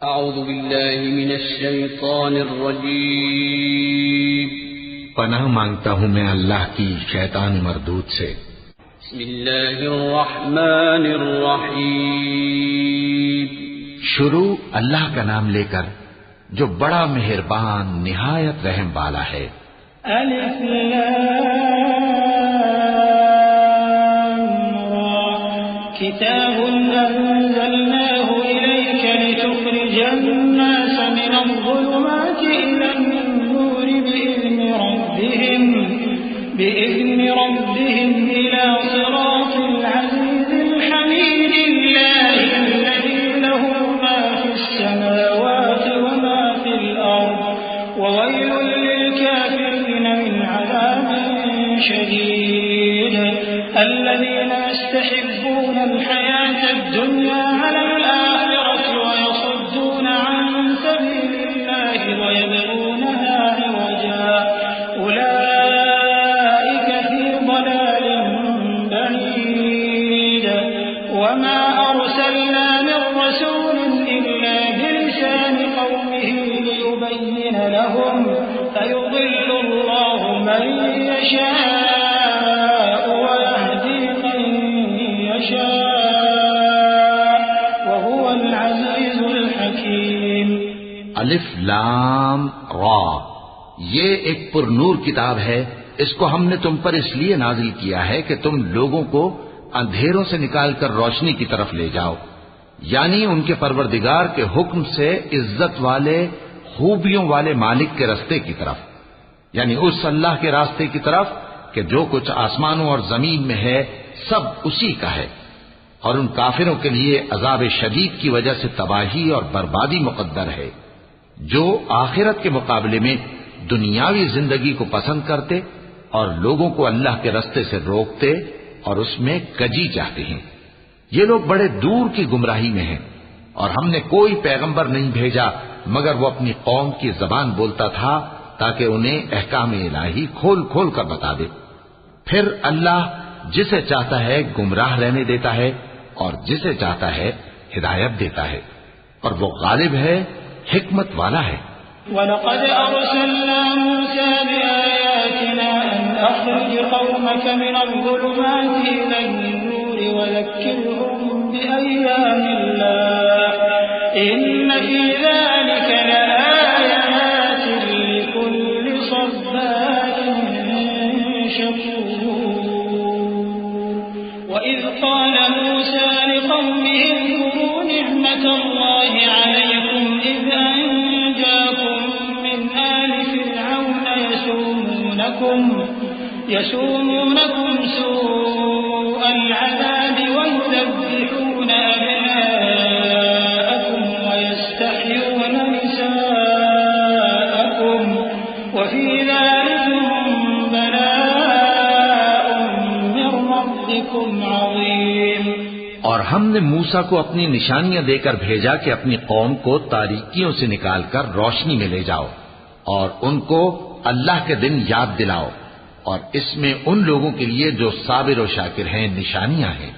اعوذ باللہ من الشیطان الرجیم پناہ مانگتا ہوں میں اللہ کی شیطان مردود سے۔ بسم اللہ الرحمن الرحیم شروع اللہ کا نام لے کر جو بڑا مہربان نہایت رحم والا ہے۔ الف لام را کتاب انزلناه الیک لتخرج الناس من الظلمات الى النور بإذن ربهم إلى صراط العزيز الحميد الله الذي له ما في السماوات وما في الأرض وويل للكافرين من عذاب شديد الذين يستحبون الحياة الدنيا على الآخرة ويصدون عن سبيل الله ويبغونها عوجا أولئك في ضلال بعيد وما أرسلنا من رسول إلا بلسان قومه ليبين لهم فيضل الله من يشاء ويهدي من يشاء وهو العزيز الحكيم۔ الف لام را، یہ ایک پر نور کتاب ہے، اس کو ہم نے تم پر اس لیے نازل کیا ہے کہ تم لوگوں کو اندھیروں سے نکال کر روشنی کی طرف لے جاؤ، یعنی ان کے پروردگار کے حکم سے عزت والے خوبیوں والے مالک کے راستے کی طرف، یعنی اس اللہ کے راستے کی طرف کہ جو کچھ آسمانوں اور زمین میں ہے سب اسی کا ہے، اور ان کافروں کے لیے عذاب شدید کی وجہ سے تباہی اور بربادی مقدر ہے، جو آخرت کے مقابلے میں دنیاوی زندگی کو پسند کرتے اور لوگوں کو اللہ کے راستے سے روکتے اور اس میں کجی چاہتے ہیں۔ یہ لوگ بڑے دور کی گمراہی میں ہیں، اور ہم نے کوئی پیغمبر نہیں بھیجا مگر وہ اپنی قوم کی زبان بولتا تھا تاکہ انہیں احکام الہی کھول کھول کر بتا دے۔ پھر اللہ جسے چاہتا ہے گمراہ رہنے دیتا ہے اور جسے چاہتا ہے ہدایت دیتا ہے، اور وہ غالب ہے، حکمت والا ہے۔ وَلَقَدْ أَرْسَلْنَا مُوسَى بِآيَاتِنَا أَنْ أَخْرِجْ قَوْمَكَ مِنَ الظُّلُمَاتِ إِلَى النُّورِ وَذَكِّرْهُم بِأَيَّامِ اللَّهِ إِنَّ فِي ذَلِكَ لَآيَاتٍ لِكُلِّ صَبَّارٍ شَكُورٍ وَإِذْ قَالَ مُوسَى لِقَوْمِهِ اذْكُرُوا نِعْمَةَ اللَّهِ عَلَيْكُمْ إِذْ أَنجَاكُم مِّنْ آلِ فِرْعَوْنَ يَسُومُونَكُمْ سُوءَ الْعَذَابِ وَيُذَبِّحُونَ أَبْنَاءَكُمْ وَيَسْتَحْيُونَ نِسَاءَكُمْ وَفِي ذَلِكُمْ بَلَاءٌ مِّن رَّبِّكُمْ عَظِيمٌ۔ اور ہم نے موسیٰ کو اپنی نشانیاں دے کر بھیجا کہ اپنی قوم کو تاریکیوں سے نکال کر روشنی میں لے جاؤ، اور ان کو اللہ کے دن یاد دلاؤ، اور اس میں ان لوگوں کے لیے جو صابر و شاکر ہیں نشانیاں ہیں۔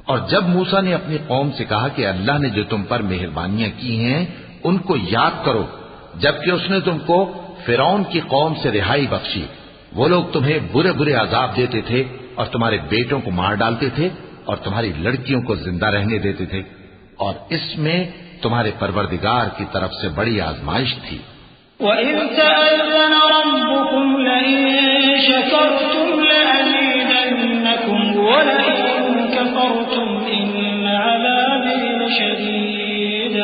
اور جب موسیٰ نے اپنی قوم سے کہا کہ اللہ نے جو تم پر مہربانیاں کی ہیں ان کو یاد کرو، جبکہ اس نے تم کو فرعون کی قوم سے رہائی بخشی، وہ لوگ تمہیں برے برے عذاب دیتے تھے اور تمہارے بیٹوں کو مار ڈالتے تھے اور تمہاری لڑکیوں کو زندہ رہنے دیتے تھے، اور اس میں تمہارے پروردگار کی طرف سے بڑی آزمائش تھی۔ وَإِذْ تَأَذَّنَ رَبُّكُمْ لَئِن شَكَرْتُمْ لَأَزِيدَنَّكُمْ وَلَئِن كَفَرْتُمْ إِنَّ عَذَابِي لَشَدِيدٌ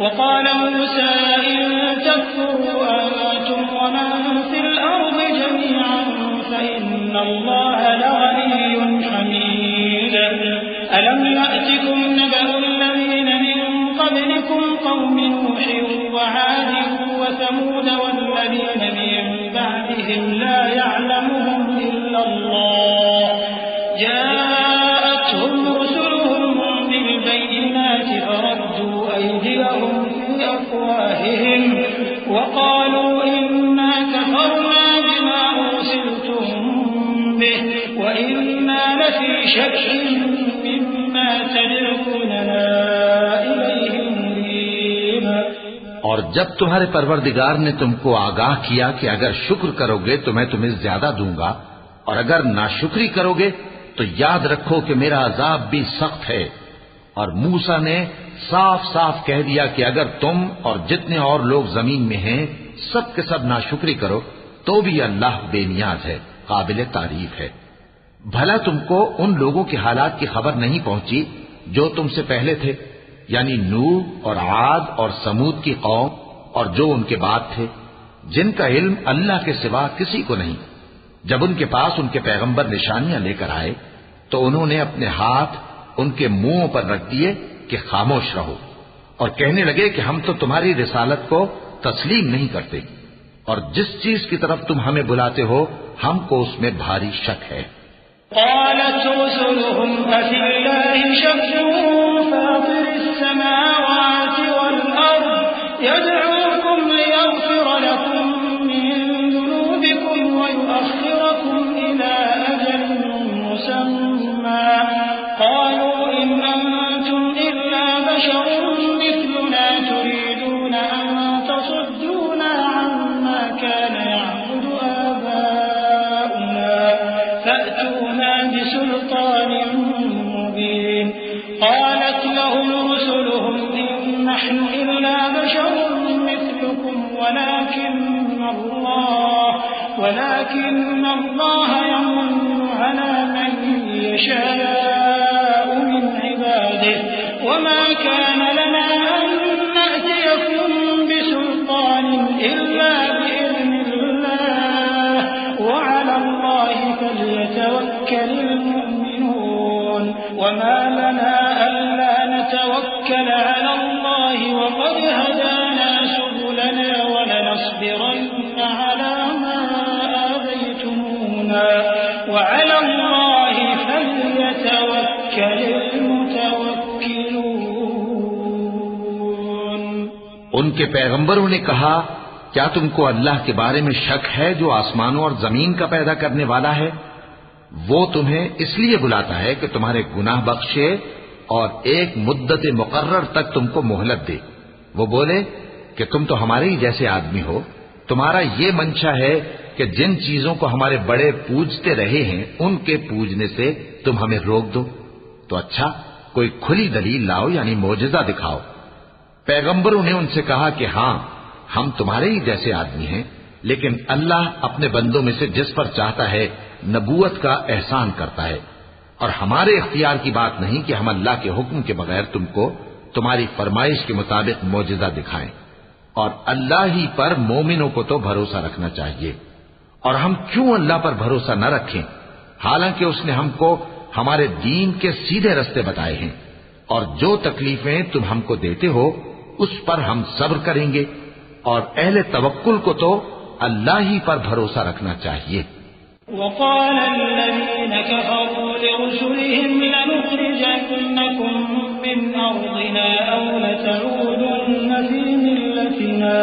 وَقَالَ مُوسَى إِن تَكْفُرُوا أَنتُمْ وَمَن فِي الْأَرْضِ جَمِيعًا فَإِنَّ اللَّهَ لَغَنِيٌّ حَمِيدٌ أَلَمْ يَأْتِكُمْ نَبَأُ الَّذِينَ مِن قَبْلِكُمْ قَوْمِ نُوحٍ وَعَادٍ وَثَمُودَ وَالَّذِينَ مِن بَعْدِهِمْ لَا يَعْلَمُهُمْ إِلَّا اللَّهُ جَاءَتْهُمْ رُسُلُهُم بِالْبَيِّنَاتِ فَرَدُّوا أَيْدِيَهُمْ فِي أَفْوَاهِهِمْ وَقَالُوا إِنَّا كَفَرْنَا بِمَا أُرْسِلْتُم بِهِ وَإِنَّا لَفِي شَكٍّ مِّمَّا تَدْعُونَنَا إِلَيْهِ مُرِيبٍ۔ اور جب تمہارے پروردگار نے تم کو آگاہ کیا کہ اگر شکر کرو گے تو میں تمہیں زیادہ دوں گا اور اگر ناشکری کرو گے تو یاد رکھو کہ میرا عذاب بھی سخت ہے، اور موسیٰ نے صاف صاف کہہ دیا کہ اگر تم اور جتنے اور لوگ زمین میں ہیں سب کے سب ناشکری کرو تو بھی اللہ بے نیاز ہے، قابل تعریف ہے۔ بھلا تم کو ان لوگوں کے حالات کی خبر نہیں پہنچی جو تم سے پہلے تھے، یعنی نوح اور عاد اور سمود کی قوم اور جو ان کے بعد تھے، جن کا علم اللہ کے سوا کسی کو نہیں۔ جب ان کے پاس ان کے پیغمبر نشانیاں لے کر آئے تو انہوں نے اپنے ہاتھ ان کے منہوں پر رکھ دیے کہ خاموش رہو، اور کہنے لگے کہ ہم تو تمہاری رسالت کو تسلیم نہیں کرتے، اور جس چیز کی طرف تم ہمیں بلاتے ہو ہم کو اس میں بھاری شک ہے۔ قالت رسلهم أفي الله شك فاطر السماوات والأرض يدعوكم ليغفر لكم من ذنوبكم ويؤخركم إلى أجل مسمى قالوا إن أنتم إلا بشر مثلنا تريدون أن تصدونا عما كان يعبد آباؤنا فأتونا بسلطان مبين قالت لهم رسلهم إن نحن إلا بشر مثلكم ولكن الله يمن على من يشاء من عباده وما كان لنا أن نأتيكم بسلطان إلا بإذن الله وعلى الله فليتوكل المؤمنون وما لنا ألا نتوكل على الله وقد هدانا سبلنا ولنصبرن على ما آذيتمونا وعلى الله فليتوكل المتوكلون۔ ان کے پیغمبروں نے کہا کیا تم کو اللہ کے بارے میں شک ہے جو آسمانوں اور زمین کا پیدا کرنے والا ہے؟ وہ تمہیں اس لیے بلاتا ہے کہ تمہارے گناہ بخشے اور ایک مدت مقرر تک تم کو مہلت دے۔ وہ بولے کہ تم تو ہمارے ہی جیسے آدمی ہو، تمہارا یہ منشا ہے کہ جن چیزوں کو ہمارے بڑے پوجتے رہے ہیں ان کے پوجنے سے تم ہمیں روک دو، تو اچھا کوئی کھلی دلیل لاؤ، یعنی معجزہ دکھاؤ۔ پیغمبروں نے ان سے کہا کہ ہاں ہم تمہارے ہی جیسے آدمی ہیں، لیکن اللہ اپنے بندوں میں سے جس پر چاہتا ہے نبوت کا احسان کرتا ہے، اور ہمارے اختیار کی بات نہیں کہ ہم اللہ کے حکم کے بغیر تم کو تمہاری فرمائش کے مطابق معجزہ دکھائیں، اور اللہ ہی پر مومنوں کو تو بھروسہ رکھنا چاہیے۔ اور ہم کیوں اللہ پر بھروسہ نہ رکھیں حالانکہ اس نے ہم کو ہمارے دین کے سیدھے رستے بتائے ہیں، اور جو تکلیفیں تم ہم کو دیتے ہو اس پر ہم صبر کریں گے، اور اہل توکل کو تو اللہ ہی پر بھروسہ رکھنا چاہیے۔ وقال الذين كفروا لرسلهم لنخرجنكم من أرضنا أو لتعودن في ملتنا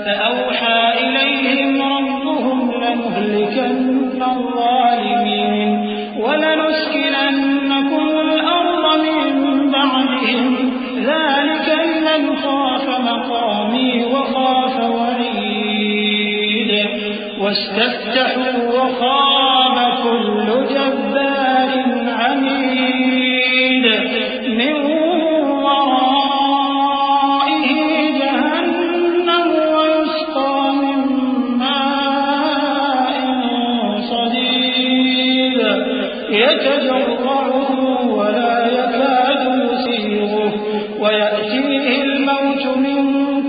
فأوحى إليهم ربهم لنهلكن الظالمين ولنسكننكم الأرض من بعدهم ذلك لمن خاف مقامي وخاف وعيد واستفتحوا وخاب كل جبار عنيد من ورائه جهنم ويسقى من ماء صديد يتجرعه ولا يكاد يسيغه ويأتيه الموت من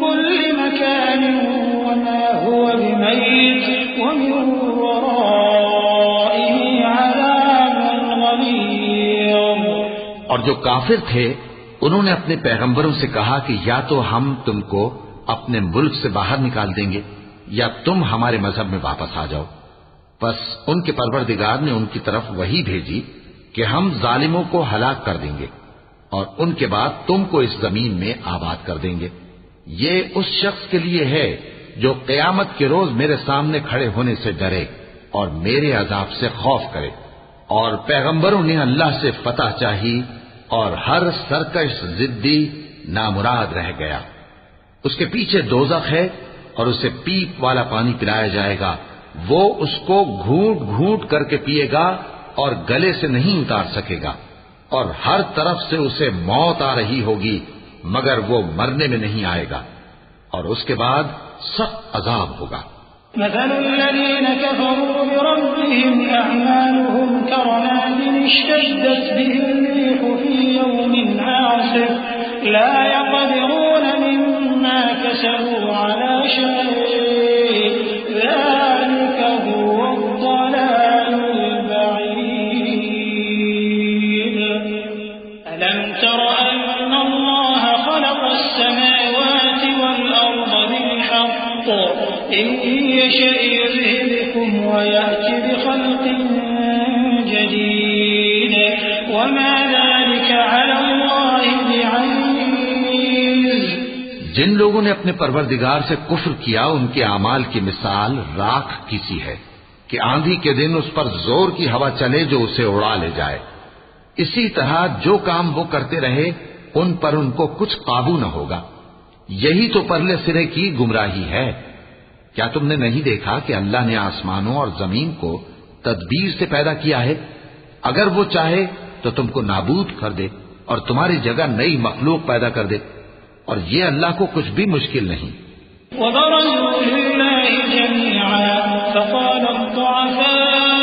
كل مكان وما هو بميت ومن ورائه عذاب غليظ۔ اور جو کافر تھے انہوں نے اپنے پیغمبروں سے کہا کہ یا تو ہم تم کو اپنے ملک سے باہر نکال دیں گے یا تم ہمارے مذہب میں واپس آ جاؤ۔ بس ان کے پروردگار نے ان کی طرف وحی بھیجی کہ ہم ظالموں کو ہلاک کر دیں گے اور ان کے بعد تم کو اس زمین میں آباد کر دیں گے۔ یہ اس شخص کے لیے ہے جو قیامت کے روز میرے سامنے کھڑے ہونے سے ڈرے اور میرے عذاب سے خوف کرے۔ اور پیغمبروں نے اللہ سے فتح چاہی اور ہر سرکش ضدی نامراد رہ گیا۔ اس کے پیچھے دوزخ ہے اور اسے پیپ والا پانی پلایا جائے گا، وہ اس کو گھونٹ گھونٹ کر کے پیے گا اور گلے سے نہیں اتار سکے گا، اور ہر طرف سے اسے موت آ رہی ہوگی مگر وہ مرنے میں نہیں آئے گا، اور اس کے بعد سخت عذاب ہوگا۔ مثل الذين كفروا بربهم أعمالهم كرماد اشتدت به الريح في يوم عاصف لا يقدرون مما كسبوا على شيء ذلك هو الضلال البعيد ألم تر أن الله خلق السماوات والأرض بالحق إن يشأ يذهبكم ويأتي بخلق جديد وما ذلك على الله بعزيز۔ جن لوگوں نے اپنے پروردگار سے کفر کیا ان کے اعمال کی مثال راکھ کی سی ہے کہ آندھی کے دن اس پر زور کی ہوا چلے جو اسے اڑا لے جائے۔ اسی طرح جو کام وہ کرتے رہے ان پر ان کو کچھ قابو نہ ہوگا۔ یہی تو پرلے سرے کی گمراہی ہے۔ کیا تم نے نہیں دیکھا کہ اللہ نے آسمانوں اور زمین کو تدبیر سے پیدا کیا ہے؟ اگر وہ چاہے تو تم کو نابود کر دے اور تمہاری جگہ نئی مخلوق پیدا کر دے، اور یہ اللہ کو کچھ بھی مشکل نہیں۔ وبرزوا لله جميعا فقال الضعفاء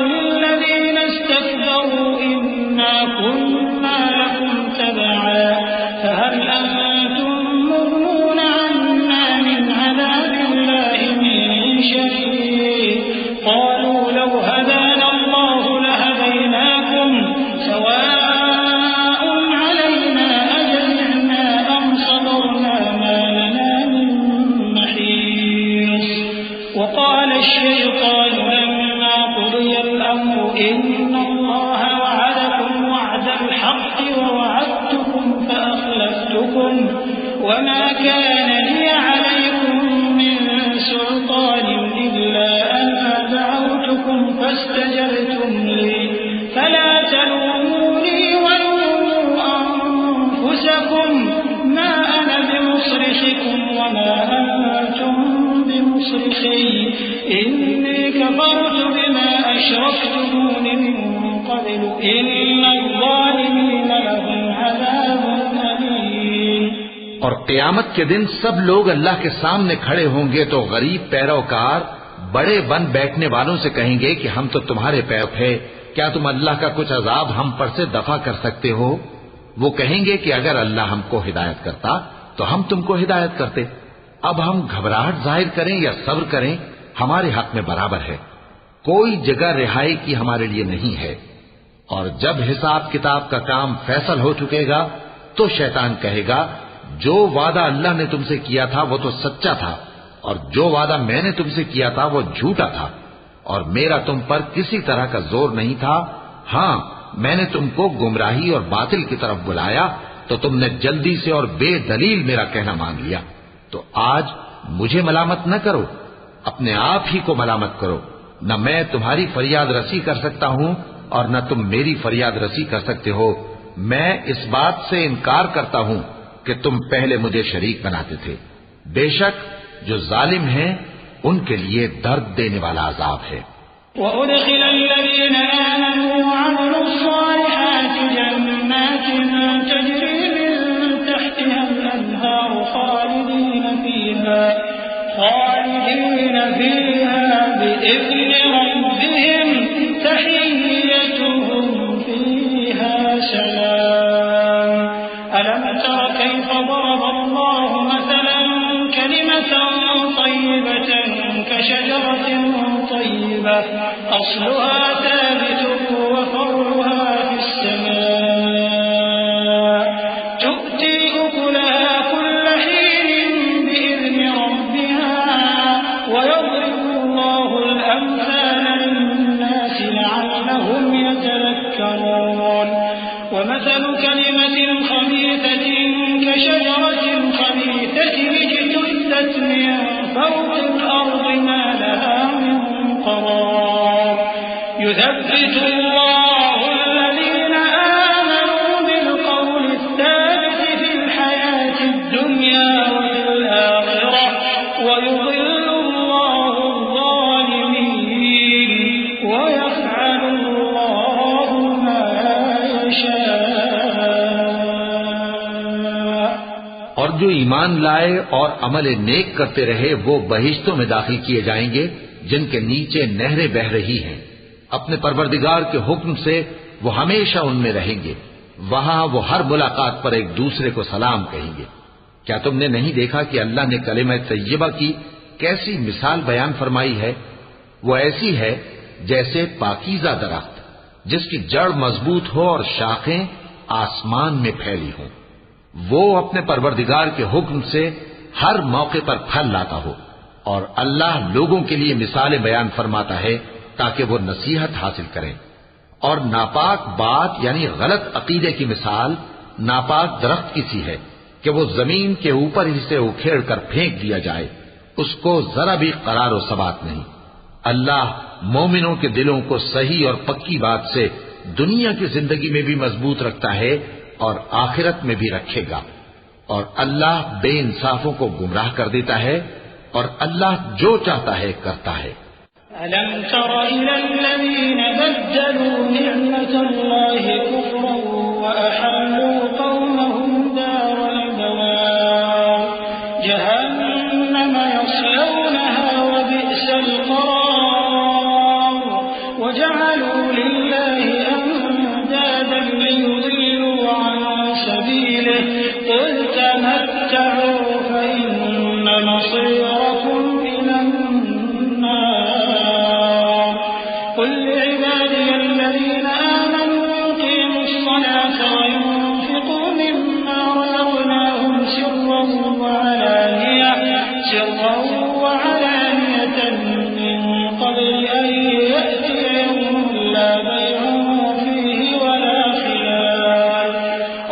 للذين استكبروا إنا كنا لكم تبعا فهل أنتم مغنون عنا من عذاب الله من شيء قالوا لو هدانا الله لهديناكم سواء علينا أجزعنا أم صبرنا ما لنا من محيص وقال الشيطان لما قضي الأمر إن الله وعدكم وعد الحق ووعدتكم فأخلفتكم وما كان لي عليكم من سلطان إلا أن دعوتكم فاستجبتم لي فلا تلوموني ولوموا أنفسكم ما أنا بمصرخكم وما أنتم بمصرخي إني كفرت بما أشركتمون من قبل إن الظالمين لهم عذاب أليم۔ اور قیامت کے دن سب لوگ اللہ کے سامنے کھڑے ہوں گے تو غریب پیروکار بڑے بن بیٹھنے والوں سے کہیں گے کہ ہم تو تمہارے پیرو تھے، کیا تم اللہ کا کچھ عذاب ہم پر سے دفع کر سکتے ہو؟ وہ کہیں گے کہ اگر اللہ ہم کو ہدایت کرتا تو ہم تم کو ہدایت کرتے۔ اب ہم گھبراہٹ ظاہر کریں یا صبر کریں ہمارے حق میں برابر ہے، کوئی جگہ رہائی کی ہمارے لیے نہیں ہے۔ اور جب حساب کتاب کا کام فیصل ہو چکے گا تو شیطان کہے گا جو وعدہ اللہ نے تم سے کیا تھا وہ تو سچا تھا، اور جو وعدہ میں نے تم سے کیا تھا وہ جھوٹا تھا، اور میرا تم پر کسی طرح کا زور نہیں تھا۔ ہاں، میں نے تم کو گمراہی اور باطل کی طرف بلایا تو تم نے جلدی سے اور بے دلیل میرا کہنا مان لیا۔ تو آج مجھے ملامت نہ کرو، اپنے آپ ہی کو ملامت کرو۔ نہ میں تمہاری فریاد رسی کر سکتا ہوں اور نہ تم میری فریاد رسی کر سکتے ہو۔ میں اس بات سے انکار کرتا ہوں کہ تم پہلے مجھے شریک بناتے تھے۔ بے شک جو ظالم ہیں ان کے لیے درد دینے والا عذاب ہے۔ وَأُدْخِلَ الَّذِينَ آمَنُوا وَعَمِلُوا الصَّالِحَاتِ جَنَّاتٍ تَجْرِي مِن تَحْتِهَا الْأَنْهَارُ خَالِدِينَ فِيهَا بِإِذْنِ رَبِّهِمْ تَحِيَّتُهُمْ فِيهَا سَلَامٌ أَلَمْ تَرَ كَيْفَ ضَرَبَ اللَّهُ مَثَلًا كَلِمَةً طَيِّبَةً كَشَجَرَةٍ طَيِّبَةٍ أَصْلُهَا ثَابِتٌ وَفَرْعُهَا فِي السَّمَاءِ تُؤْتِي أُكُلَهَا كُلَّ حِينٍ بِإِذْنِ رَبِّهَا وَيَضْرِبُ اللَّهُ الْأَمْثَالَ لِلنَّاسِ لَعَلَّهُمْ يَتَذَكَّرُونَ وَمَثَلُ كَلِمَةٍ خَبِيثَةٍ كَشَجَرَةٍ خَبِيثَةٍ اجْتُثَّتْ مِن فَوْقِ الْأَرْضِ مَا لَهَا مِن قَرَارٍ يُثَبِّتُ اللَّهُ الَّذِينَ آمَنُوا بِالْقَوْلِ الثَّابِتِ فِي الْحَيَاةِ الدُّنْيَا ويضل الله الظالمين ويفعل الله ما يشاء. اور جو ایمان لائے اور عمل نیک کرتے رہے وہ بہشتوں میں داخل کیے جائیں گے جن کے نیچے نہریں بہ رہی ہیں. اپنے پروردگار کے حکم سے وہ ہمیشہ ان میں رہیں گے. وہاں وہ ہر ملاقات پر ایک دوسرے کو سلام کہیں گے. کیا تم نے نہیں دیکھا کہ اللہ نے کلمہ طیبہ کی کیسی مثال بیان فرمائی ہے؟ وہ ایسی ہے جیسے پاکیزہ درخت جس کی جڑ مضبوط ہو اور شاخیں آسمان میں پھیلی ہوں. وہ اپنے پروردگار کے حکم سے ہر موقع پر پھل لاتا ہو. اور اللہ لوگوں کے لیے مثالیں بیان فرماتا ہے تاکہ وہ نصیحت حاصل کریں. اور ناپاک بات یعنی غلط عقیدے کی مثال ناپاک درخت کی سی ہے کہ وہ زمین کے اوپر ہی سے اکھیڑ کر پھینک دیا جائے، اس کو ذرا بھی قرار و ثبات نہیں. اللہ مومنوں کے دلوں کو صحیح اور پکی بات سے دنیا کی زندگی میں بھی مضبوط رکھتا ہے اور آخرت میں بھی رکھے گا. اور اللہ بے انصافوں کو گمراہ کر دیتا ہے اور اللہ جو چاہتا ہے کرتا ہے. ألم تر إلى الذين بدلوا نعمة الله كفرا وأحلوا قومهم دار البوار جهنم يصلونها وبئس القرار وجعلوا لله أندادا ليضلوا عن سبيله قل تمتعوا فإن مصيركم إلى النار قل لعبادي الذين آمنوا يقيموا الصلاة وينفقوا مما رزقناهم سرا وعلانية من قبل أن يأتي يوم لا بيع فيه ولا خلال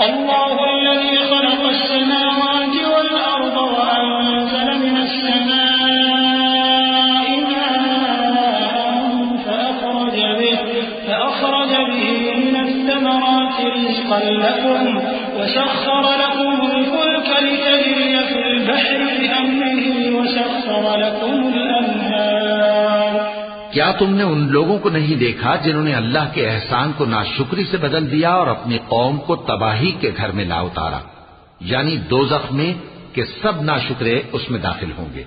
الله الذي خلق السماوات والأرض وأنزل من السماء ماء فأخرج به من الثمرات رزقا لكم وسخر لكم الفلك لتجري في البحر بأمره وسخر لكم الأنهار. کیا تم نے ان لوگوں کو نہیں دیکھا جنہوں نے اللہ کے احسان کو ناشکری سے بدل دیا اور اپنی قوم کو تباہی کے گھر میں لا اتارا، یعنی دوزخ میں کہ سب ناشکرے اس میں داخل ہوں گے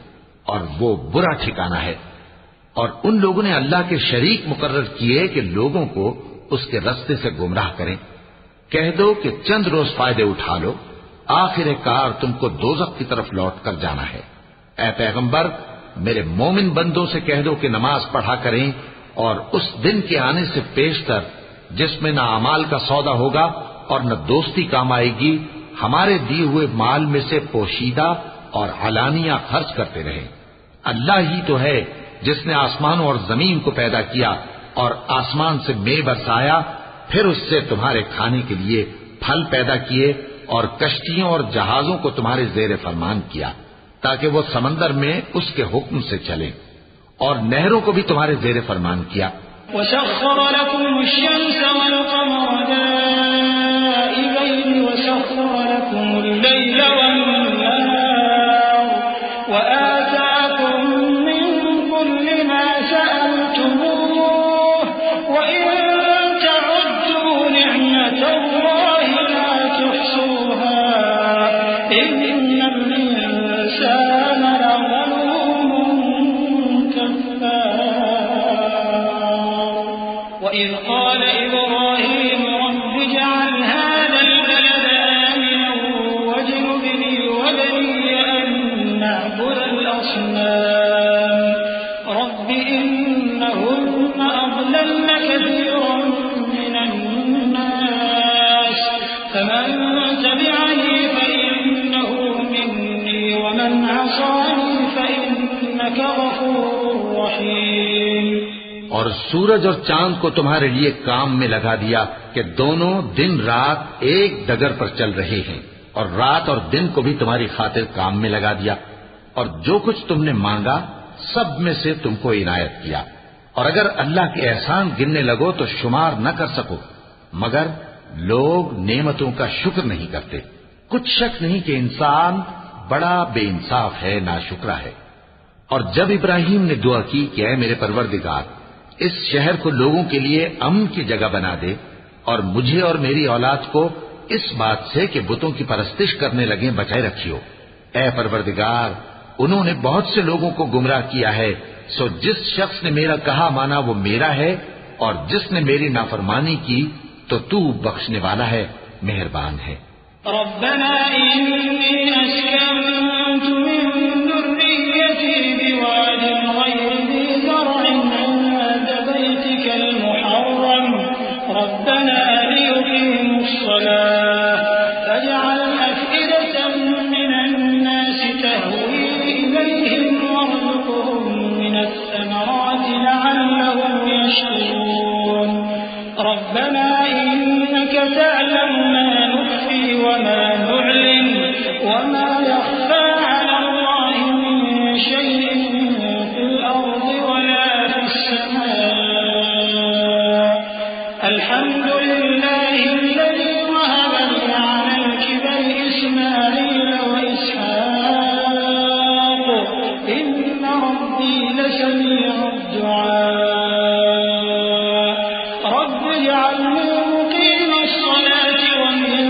اور وہ برا ٹھکانہ ہے. اور ان لوگوں نے اللہ کے شریک مقرر کیے کہ لوگوں کو اس کے رستے سے گمراہ کریں. کہہ دو کہ چند روز فائدے اٹھا لو، آخر کار تم کو دوزخ کی طرف لوٹ کر جانا ہے. اے پیغمبر میرے مومن بندوں سے کہہ دو کہ نماز پڑھا کریں اور اس دن کے آنے سے پیشتر جس میں نہ اعمال کا سودا ہوگا اور نہ دوستی کام آئے گی ہمارے دیے ہوئے مال میں سے پوشیدہ اور علانیہ خرچ کرتے رہیں. اللہ ہی تو ہے جس نے آسمانوں اور زمین کو پیدا کیا اور آسمان سے مے برسایا، پھر اس سے تمہارے کھانے کے لیے پھل پیدا کیے اور کشتیوں اور جہازوں کو تمہارے زیر فرمان کیا تاکہ وہ سمندر میں اس کے حکم سے چلیں، اور نہروں کو بھی تمہارے زیر فرمان کیا. وسخر لكم الشمس والقمر دائبين وسخر لكم الليل والنهار وآتاكم من كل ما سألتموه وإن تعدوا نعمة الله لا تحصوها إن الإنسان لظلوم كفار. وإذ قال إبراهيم رب اجعل هذا البلد آمنا واجنبني وبني أن نعبد الأصنام رب إنهن أضللن كثيرا من الناس فمن تبعني فإنه مني ومن عصاني فإنك غفور رحيم. اور سورج اور چاند کو تمہارے لیے کام میں لگا دیا کہ دونوں دن رات ایک ڈگر پر چل رہے ہیں، اور رات اور دن کو بھی تمہاری خاطر کام میں لگا دیا، اور جو کچھ تم نے مانگا سب میں سے تم کو عنایت کیا. اور اگر اللہ کے احسان گننے لگو تو شمار نہ کر سکو، مگر لوگ نعمتوں کا شکر نہیں کرتے. کچھ شک نہیں کہ انسان بڑا بے انصاف ہے، ناشکرا ہے. اور جب ابراہیم نے دعا کی کہ اے میرے پروردگار اس شہر کو لوگوں کے لیے امن کی جگہ بنا دے اور مجھے اور میری اولاد کو اس بات سے کہ بتوں کی پرستش کرنے لگیں بچائے رکھیو، اے پروردگار انہوں نے بہت سے لوگوں کو گمراہ کیا ہے، سو جس شخص نے میرا کہا مانا وہ میرا ہے، اور جس نے میری نافرمانی کی تو تو بخشنے والا ہے، مہربان ہے۔ ربنا إني أسكنت من ذريتي بواد غير ذي زرع عند بيتك المحرم ربنا ليقيموا الصلاة فاجعل أفئدة من الناس تهوي إليهم وارزقهم من الثمرات لعلهم يشكرون ربنا إنك تعلم ما نخفي وما نعلن وما يخفى على الله من شيء في الأرض ولا في السماء الحمد لله الذي وهب لي على الكبر إسماعيل وإسحاق إن ربي لسميع الدعاء رب اجعلني مقيم الصلاة ومن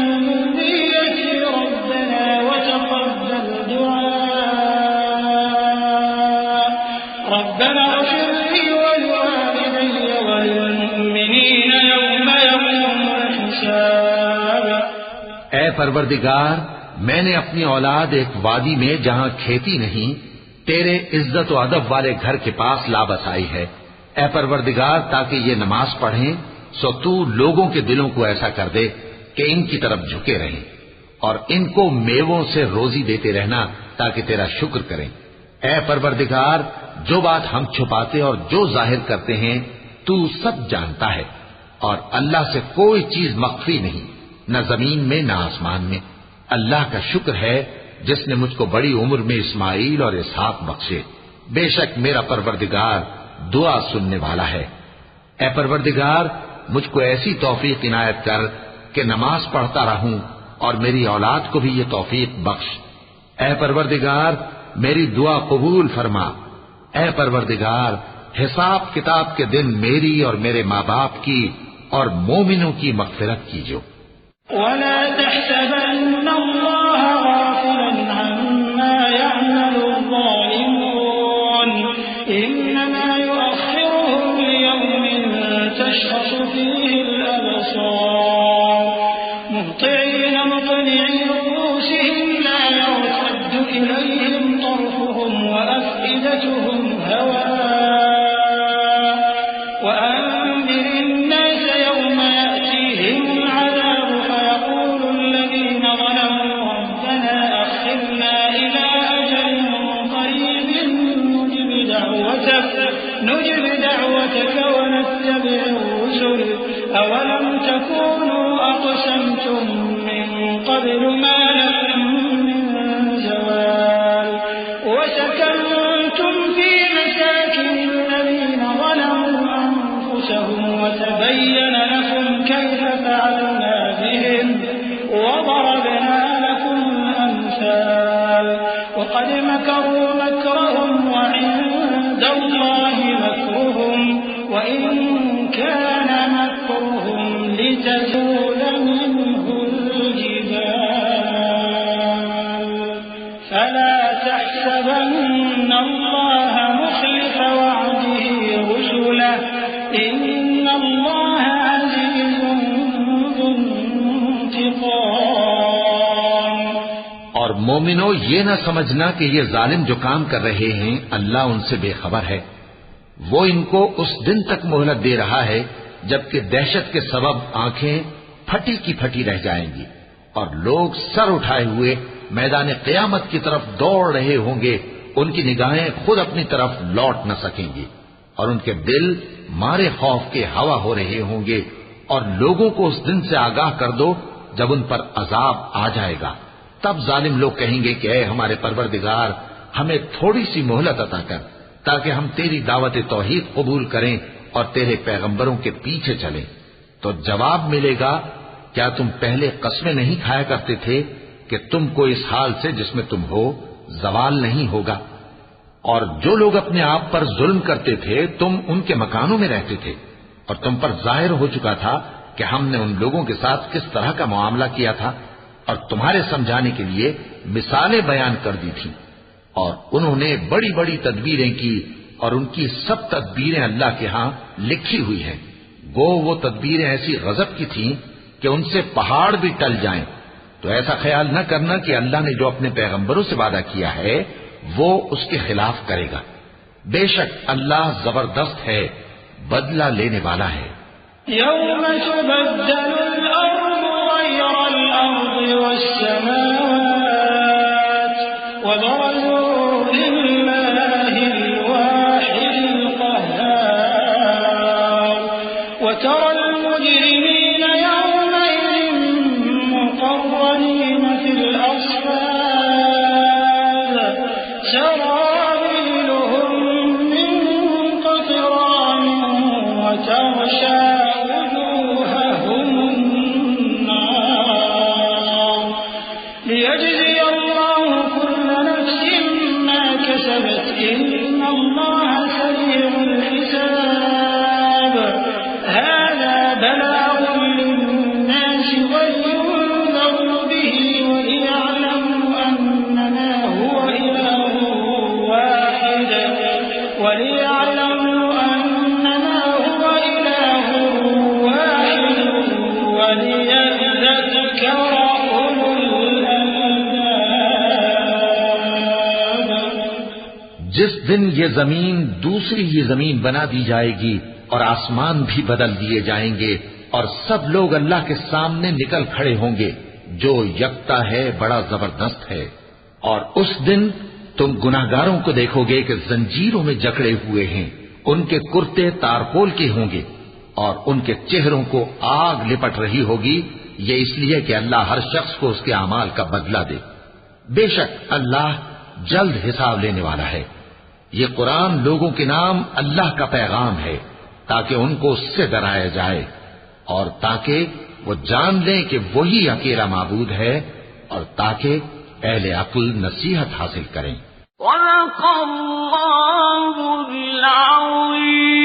ذريتي ربنا وتقبل دعاء ربنا اغفر لي ولوالدي وللمؤمنين يوم يقوم الحساب۔ اے پروردگار میں نے اپنی اولاد ایک وادی میں جہاں کھیتی نہیں تیرے عزت و ادب والے گھر کے پاس لا بسائی ہے، اے پروردگار تاکہ یہ نماز پڑھیں سو تو لوگوں کے دلوں کو ایسا کر دے کہ ان کی طرف جھکے رہیں اور ان کو میووں سے روزی دیتے رہنا تاکہ تیرا شکر کریں۔ اے پروردگار جو بات ہم چھپاتے اور جو ظاہر کرتے ہیں تو سب جانتا ہے، اور اللہ سے کوئی چیز مخفی نہیں، نہ زمین میں نہ آسمان میں۔ اللہ کا شکر ہے جس نے مجھ کو بڑی عمر میں اسماعیل اور اسحاق بخشے، بے شک میرا پروردگار دعا سننے والا ہے۔ اے پروردگار مجھ کو ایسی توفیق عنایت کر کہ نماز پڑھتا رہوں اور میری اولاد کو بھی یہ توفیق بخش۔ اے پروردگار میری دعا قبول فرما۔ اے پروردگار حساب کتاب کے دن میری اور میرے ماں باپ کی اور مومنوں کی مغفرت کیجو۔ ولا تحسبن الله غافلا عما يعمل الظالمون إنما يؤخرهم ليوم تشخص فيه الأبصار مهطعين مقنعي رؤوسهم لا يرتد إليهم طرفهم وأفئدتهم هواء وأنذر الناس يوم يأتيهم العذاب فيقول الذين ظلموا ربنا أخرنا إلى أجل قريب نجب دعوتك ونتبع الرسل أولم تكونوا أقسمتم من قبل ما لكم من زوال وسكنتم في مساكن الذين ظلموا أنفسهم وتبين لكم كيف فعلنا بهم وضربنا لكم الأمثال وقد مكروا مكرهم وعند الله مكرهم وإن كان مكرهم لتزول منه الجبال فلا تحسبن الله مخلف وعده رسله إن الله عزيز ذو انتقام۔ اور مومنو یہ نہ سمجھنا کہ یہ ظالم جو کام کر رہے ہیں اللہ ان سے بے خبر ہے، وہ ان کو اس دن تک مہلت دے رہا ہے جبکہ دہشت کے سبب آنکھیں پھٹی کی پھٹی رہ جائیں گی اور لوگ سر اٹھائے ہوئے میدان قیامت کی طرف دوڑ رہے ہوں گے، ان کی نگاہیں خود اپنی طرف لوٹ نہ سکیں گی اور ان کے دل مارے خوف کے ہوا ہو رہے ہوں گے، اور لوگوں کو اس دن سے آگاہ کر دو جب ان پر عذاب آ جائے گا، تب ظالم لوگ کہیں گے کہ اے ہمارے پروردگار ہمیں تھوڑی سی مہلت عطا کر تاکہ ہم تیری دعوت توحید قبول کریں اور تیرے پیغمبروں کے پیچھے چلیں۔ تو جواب ملے گا کیا تم پہلے قسمیں نہیں کھایا کرتے تھے کہ تم کو اس حال سے جس میں تم ہو زوال نہیں ہوگا؟ اور جو لوگ اپنے آپ پر ظلم کرتے تھے تم ان کے مکانوں میں رہتے تھے، اور تم پر ظاہر ہو چکا تھا کہ ہم نے ان لوگوں کے ساتھ کس طرح کا معاملہ کیا تھا، اور تمہارے سمجھانے کے لیے مثالیں بیان کر دی تھیں، اور انہوں نے بڑی بڑی تدبیریں کی، اور ان کی سب تدبیریں اللہ کے ہاں لکھی ہوئی ہیں۔ گو وہ تدبیریں ایسی غضب کی تھیں کہ ان سے پہاڑ بھی ٹل جائیں۔ تو ایسا خیال نہ کرنا کہ اللہ نے جو اپنے پیغمبروں سے وعدہ کیا ہے وہ اس کے خلاف کرے گا۔ بے شک اللہ زبردست ہے، بدلہ لینے والا ہے۔ يوم تبدل الأرض غير الأرض والسماوات وبرزوا لله الواحد القهار وترى المجرمين يومئذ مقرنين في الأصفاد سرابيلهم من قطران وتغشى وجوههم النار ليجزي الله كل نفس ما كسبت إن الله سريع الحساب هذا بلاغ للناس ولينذروا به وليعلموا أنما هو إله واحد وليعلموا أنما هو إله واحد وليذكر أولو الألباب۔ جس دن یہ زمین دوسری ہی زمین بنا دی جائے گی اور آسمان بھی بدل دیے جائیں گے اور سب لوگ اللہ کے سامنے نکل کھڑے ہوں گے جو یکتا ہے، بڑا زبردست ہے۔ اور اس دن تم گناہگاروں کو دیکھو گے کہ زنجیروں میں جکڑے ہوئے ہیں، ان کے کرتے تارپول کے ہوں گے اور ان کے چہروں کو آگ لپٹ رہی ہوگی، یہ اس لیے کہ اللہ ہر شخص کو اس کے اعمال کا بدلہ دے۔ بے شک اللہ جلد حساب لینے والا ہے۔ یہ قرآن لوگوں کے نام اللہ کا پیغام ہے تاکہ ان کو اس سے ڈرایا جائے اور تاکہ وہ جان لیں کہ وہی اکیلا معبود ہے اور تاکہ اہل عقل نصیحت حاصل کریں۔ صدق اللہ العظیم۔